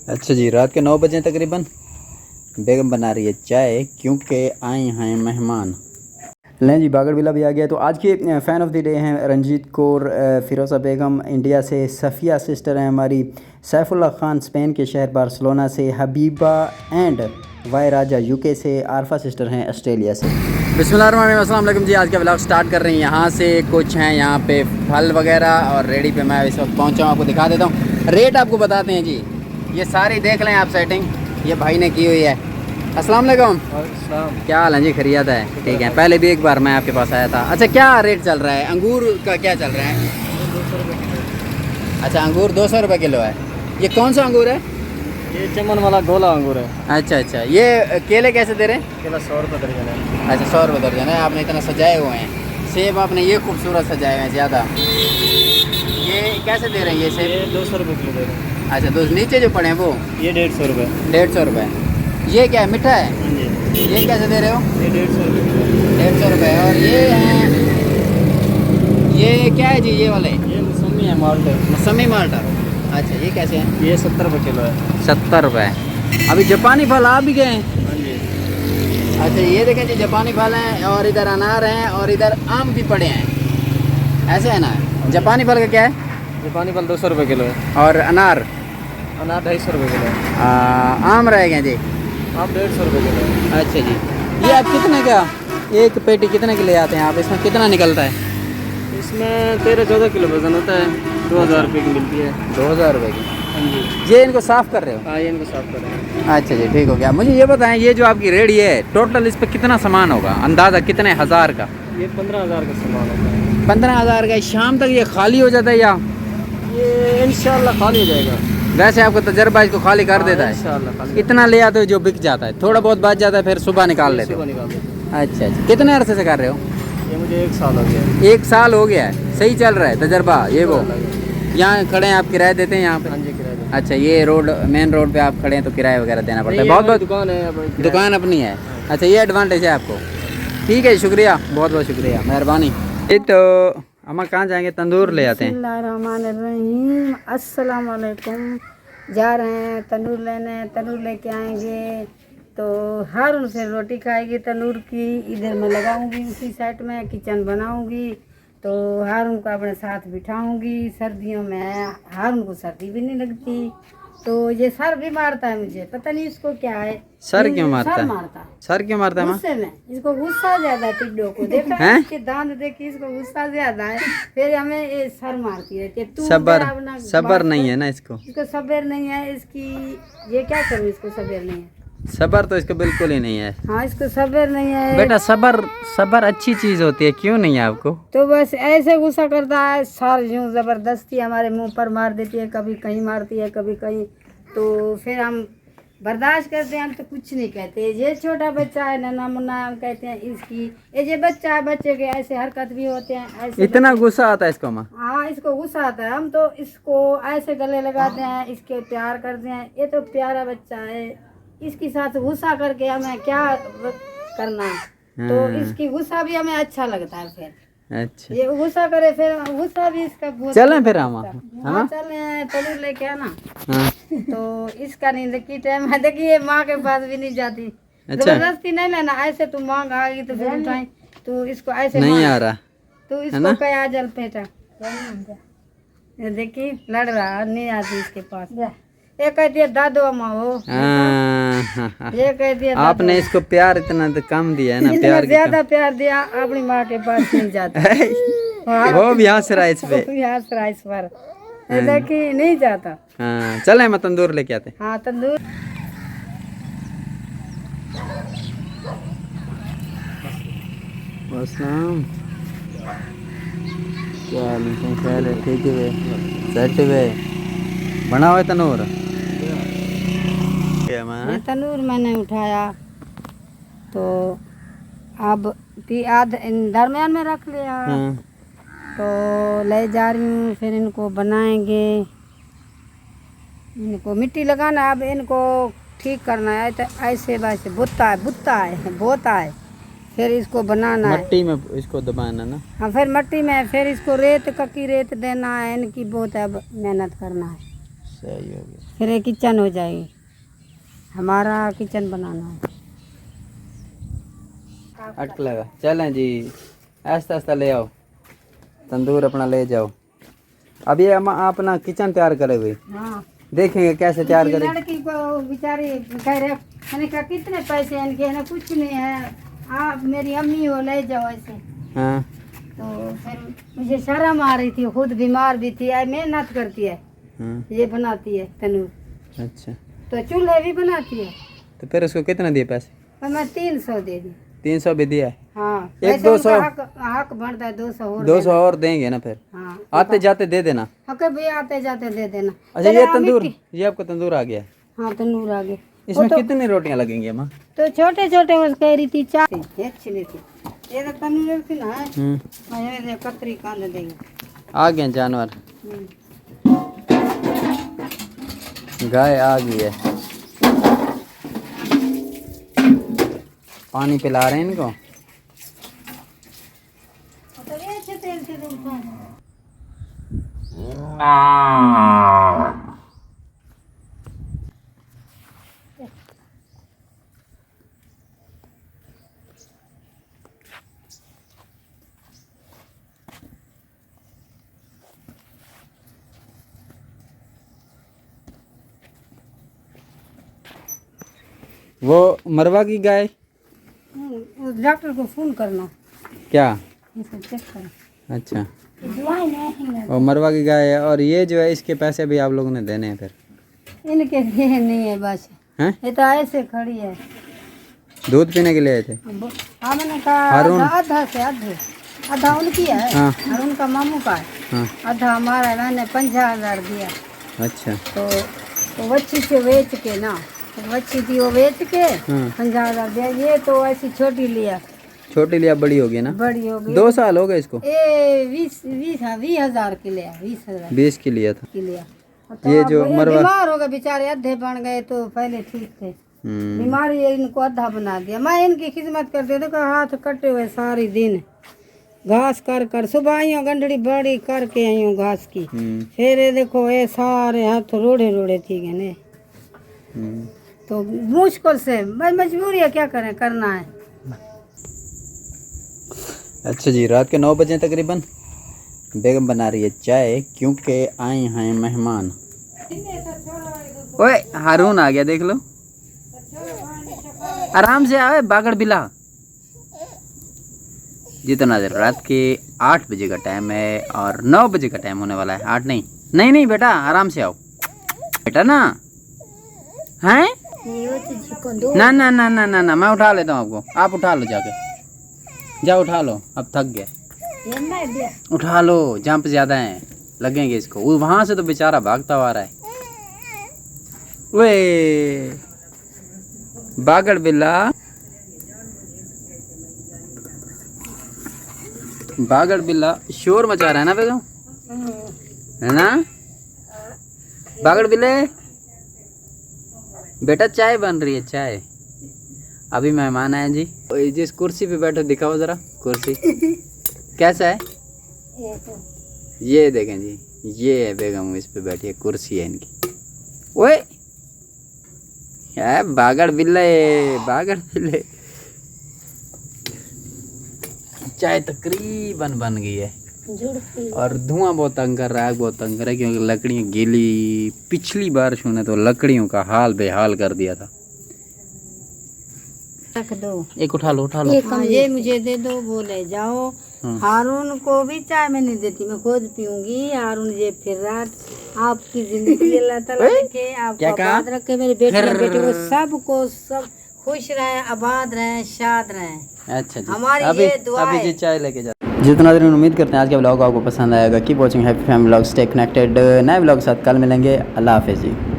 अच्छा जी, रात के 9 बजे तकरीबन बेगम बना रही है चाय क्योंकि आए हैं मेहमान। लें जी, बागड़ बिला भी आ गया। तो आज के फ़ैन ऑफ द डे हैं रंजीत कौर, फ़िरोज़ा बेगम इंडिया से, सफ़िया सिस्टर हैं हमारी, सैफुल्लाह ख़ान स्पेन के शहर बार्सिलोना से, हबीबा एंड वाई राजा यूके से, आरफा सिस्टर हैं ऑस्ट्रेलिया से। बिस्मिल्लाहिर्रहमानिर्रहीम जी। आज का व्लॉग स्टार्ट कर रहे हैं यहाँ से। कुछ हैं यहाँ पे फल वगैरह और रेडी पे मैं इस वक्त पहुँचा हूँ, आपको दिखा देता हूँ। रेट आपको बताते हैं जी, ये सारी देख लें आप सेटिंग, ये भाई ने की हुई है। अस्सलाम वालेकुम। क्या हाल है जी? खैरियत है? ठीक है। पहले भी एक बार मैं आपके पास आया था। अच्छा, क्या रेट चल रहा है अंगूर का? क्या चल रहा है? अच्छा, अंगूर 200 रुपये किलो है। ये कौन सा अंगूर है? ये चमन वाला गोला अंगूर है। अच्छा अच्छा। ये केले कैसे दे रहे हैं? केला 100 रुपये दर्जन है। अच्छा, 100 रुपये दर्जन है। आपने इतना सजाए हुए हैं। सेब आपने ये खूबसूरत सजाए हुए हैं ज़्यादा। ये कैसे दे रहे हैं ये सेब? ये 200 रुपये किलो दे रहे हैं। अच्छा, तो नीचे जो पड़े हैं वो? ये 150 रुपये। 150 रुपये। ये क्या है, मिठा है? हाँ जी। ये कैसे दे रहे हो? ये 150 रुपये किलो। 150 रुपये। और ये हैं, ये क्या है जी ये वाले? ये मौसमी है, माल्ट है। मौसमी माल्टा। अच्छा, ये कैसे हैं? ये 70 रुपये किलो है। 70 रुपये। अभी जापानी फल आ भी गए हैं। हाँ जी। अच्छा, ये देखें जी, जापानी फल हैं और इधर अनार हैं और इधर आम भी पड़े हैं। ऐसे है ना? जापानी फल का क्या है? जापानी फल 200 रुपये किलो है। और अनार? अनार 250 रुपये किलो है। आम रह गए जी? आप 150 रुपये किलो है। अच्छा जी। ये आप कितने का एक पेटी कितने के ले आते हैं आप? इसमें कितना निकलता है? इसमें 13-14 किलो वजन होता है। 2000 रुपये की मिलती है। 2000 रुपये की। हाँ जी। ये इनको साफ़ कर रहे हो? हाँ, ये इनको साफ कर रहे हैं। अच्छा जी, ठीक हो गया। मुझे ये बताएं, ये जो आपकी रेडी है टोटल इस पर कितना सामान होगा अंदाज़ा, कितने हज़ार का? ये 15,000 का सामान होता है। 15,000 का। शाम तक ये खाली हो जाता है या? ये इंशाल्लाह खाली हो जाएगा। वैसे आपका तजर्बा इसको खाली कर देता है? इंशाल्लाह खाली। इतना ले आते हो जो बिक जाता है? थोड़ा बहुत बच जाता है फिर सुबह निकाल लेते हो? सुबह निकाल देते हैं। अच्छा अच्छा। कितने अरसे से कर रहे हो? ये मुझे 1 साल हो गया है। 1 साल हो गया है। सही चल रहा है तजर्बा? ये वो यहाँ खड़े हैं आप, किराया देते हैं यहाँ पे? हाँ जी, किराया देते हैं। अच्छा, ये रोड मेन रोड पे आप खड़े हैं तो किराया वगैरह देना पड़ता है? बहुत बहुत दुकान है अब। दुकान अपनी है? अच्छा, ये एडवांटेज है आपको। ठीक है, शुक्रिया, बहुत बहुत शुक्रिया, मेहरबानी। ये तो अम्मा कहाँ जाएंगे? तंदूर ले आते हैं। बिस्मिल्लाहिर्रहमानिर्रहीम। अस्सलाम वालेकुम। जा रहे हैं तंदूर लेने, तंदूर लेके आएंगे तो हारून से रोटी खाएगी तंदूर की। इधर मैं लगाऊंगी उसी साइड में किचन बनाऊंगी तो हारून को अपने साथ बिठाऊंगी। सर्दियों में हारून को सर्दी भी नहीं लगती तो ये सर भी मारता है मुझे, पता नहीं इसको क्या है। सर क्यों मारता है? मारता है। सर क्यों मारता है? गुस्से में, इसको गुस्सा ज्यादा है। टिड्डों को देखा है, इसके दांत देखिए, इसको गुस्सा ज्यादा है। फिर हमें ये सर मारती रहती है। तू सबर सबर नहीं है ना इसको? इसको सबर नहीं है इसकी। ये क्या करूँ, इसको सबर नहीं है। सबर तो इसको बिल्कुल ही नहीं है। हाँ, इसको सबर नहीं है बेटा। सबर सबर अच्छी चीज होती है, क्यों नहीं है आपको? तो बस ऐसे गुस्सा करता है। सर यूँ जबरदस्ती हमारे मुंह पर मार देती है, कभी कहीं मारती है कभी कहीं। तो फिर हम बर्दाश्त करते हैं, हम तो कुछ नहीं कहते। ये छोटा बच्चा है नन्हा मुन्ना, हम कहते हैं इसकी ये बच्चा है, बच्चे के ऐसे हरकत भी होते हैं ऐसे। इतना गुस्सा आता है इसको माँ? हाँ, इसको गुस्सा आता है। हम तो इसको ऐसे गले लगाते हैं, इसके प्यार करते हैं। ये तो प्यारा बच्चा है, इसके साथ गुस्सा करके हमें क्या करना। तो इसकी गुस्सा भी हमें अच्छा लगता है। फिर अच्छा, ये गुस्सा करे फिर गुस्सा भी इसका बहुत। चलें फिर हम? हाँ चले, तंदूर लेके आना। हाँ। तो इसका नींद की टाइम है, देखिए माँ के पास भी नहीं जाती। अच्छा। जबरदस्ती नहीं लेना, ऐसे तू मांग आ गई तो फिर उठाई तो इसको ऐसे नहीं मांग। आ रहा तो इसको कया जल पेटा। ये देखिए लड़ रहा, नहीं आती इसके पास। ये कहती है दादो अम्मा हो। हाँ। ये कहती है आपने इसको प्यार इतना तो कम दिया है ना? प्यार की ज्यादा प्यार दिया, अपनी माँ के पास नहीं जाता। वो भी हंस रहा है इस पे। इस पर देखिए नहीं जाता। हाँ, चले मैं तंदूर लेके आते। हाँ, तंदूर। अस्सलाम, क्या हाल है? ठीक है, सेट है, बना हुआ है तंदूर। ये तंदूर मैंने उठाया तो अब दरमियान में रख लिया। हाँ। तो ले जा रही हूँ, फिर इनको बनाएंगे। इनको मिट्टी लगाना, अब इनको ठीक करना है। तो ऐसे वैसे बोता है बोता है। फिर इसको बनाना है। मट्टी में इसको दबाना ना। हाँ, फिर मट्टी में फिर इसको रेत, कच्ची रेत देना है, इनकी बहुत अब मेहनत करना है। सही हो गया। फिर ये किचन हो जाएगी, हमारा किचन बनाना है। अटक लगा। चलें जी, आस्ता आस्ता ले आओ, तंदूर अपना ले जाओ। अब ये हम अपना किचन तैयार करे हुए, हाँ, देखेंगे कैसे तैयार करें। लड़की को बेचारी कह रहे, मैंने कहा कितने पैसे हैं इनके, ना कुछ नहीं है, आप मेरी अम्मी हो, ले जाओ ऐसे। हाँ तो फिर मुझे शर्म आ रही थी, खुद बीमार भी थी, मेहनत करती है, हाँ। ये बनाती है तनूर, अच्छा, तो चूल्हे भी बनाती है। तो फिर उसको कितना दिए पैसे? पर मैं 300 दे दी। 300 भी दिया है। हाँ, एक वैसे 200 उनका हक बनता है, 200 और 200 और देंगे ना फिर। हाँ, आते जाते दे देना। हक भी आते जाते दे देना। अच्छा, चलो, ये आप तंदूर, मिट्टी- ये आपका तंदूर आ गया है। हाँ, तनूर आ गए। इसमें कितनी रोटियां लगेंगी अम्मा? तो छोटे छोटे वो कह रही थी 4 अच्छी नहीं थी। ये तो तनूर थी ना, मैं कतरी कांद देंगे। आ गए जानवर, हम्म। गाय आ गई है, पानी पिला रहे हैं इनको। तो ये अच्छे तेल से दूध है। वो मरवा की गाय, उस डॉक्टर को फोन करना, क्या? इसको चेक करना। अच्छा, दवाई नहीं है। वो मरवा की गाय है। और ये जो है, इसके पैसे भी आप लोगों ने देने हैं फिर? इनके लिए नहीं है बस, हैं? ये तो ऐसे खड़ी है। दूध पीने के लिए आए थे? हाँ, मैंने कहा हारून? आधा से आधे, आधा उनकी है हाँ। और उनका मामू का है, हाँ। आधा हमारा। मैंने 50,000 दिया। अच्छा, तो वच्छी से बेच के ना, तो वच्छी थी वो बेच के हाँ। 50,000 दिया। ये तो ऐसी छोटी लिया, छोटी लिया, बड़ी होगी ना? बड़ी हो गई। 2 साल हो गए इसको। ये 20,000 की लिया, 20,000 20 की लिया था। की लिया। तो ये अब जो ये मरवा- बीमार हो गए बेचारे, अद्धे बन गए, तो पहले ठीक थे। बीमारी है, इनको अद्धा बना दिया। मैं इनकी खिदमत करती, देखो हाथ कटे हुए सारी दिन, घास कर कर, सुबह आई हूँ गंढड़ी बड़ी करके आई हूँ घास की। फिर ये देखो ये सारे हाथ रोड़े रोड़े थी गए ने। तो मुश्किल से, मजबूरी है, क्या करें, करना है। अच्छा जी, रात के 9 बजे तकरीबन बेगम बना रही है चाय, क्योंकि आए हैं मेहमान। ओए, हारून आ गया, देख लो, आराम से आवे बागड़ बिला। जी, तो नाज़र, रात के 8 बजे का टाइम है और 9 बजे का टाइम होने वाला है। 8 नहीं, नहीं नहीं बेटा, आराम से आओ बेटा ना। हैं? ना ना ना ना ना ना, मैं उठा लेता हूँ आपको, आप उठा लो जाके, जाओ उठा लो, अब थक गए। उठा लो, जंप ज्यादा हैं, लगेंगे इसको। वो वहां से तो बेचारा भागता हुआ आ रहा है। वे बागड़ बिल्ला, बागड़ बिल्ला शोर मचा रहा है ना बेगम, है ना? बागड़ बिल्ले, बेटा चाय बन रही है, चाय। अभी मेहमान आए जी। जिस कुर्सी पे बैठो दिखाओ जरा कुर्सी कैसा है। ये देखें जी, ये है बेगम, इस पे बैठी है, कुर्सी है इनकी। ओए क्या बागड़ बिल्ले, बागड़ बिल्ले। चाय तकरीबन बन गई है और धुआं बहुत तंग कर रहा है, बहुत तंग कर रहा है, क्योंकि लकड़ियाँ गीली। पिछली बारिश ने तो लकड़ियों का हाल बेहाल कर दिया था। रख दो, एक उठा लो, उठा लो। हाँ, ये मुझे दे दो, वो ले जाओ। हारून को भी चाय मैं नहीं देती, मैं खुद पीऊंगी। हारून ये फिर रात, आपकी जिंदगी अल्लाह ताला रखे, आपको आबाद रखे, मेरे बेटे बेटे को सबको सब खुश रहे, आबाद रहे, शाद रहे। अच्छा जी, हमारी अभी ये दुआ अभी है। जी चाय लेके जा। जितना दिन उम्मीद करते हैं आज का ब्लॉग आपको पसंद आएगा। Keep watching happy family vlog, stay connected. नए ब्लॉग के साथ कल मिलेंगे। अल्लाह हाफिज़ जी।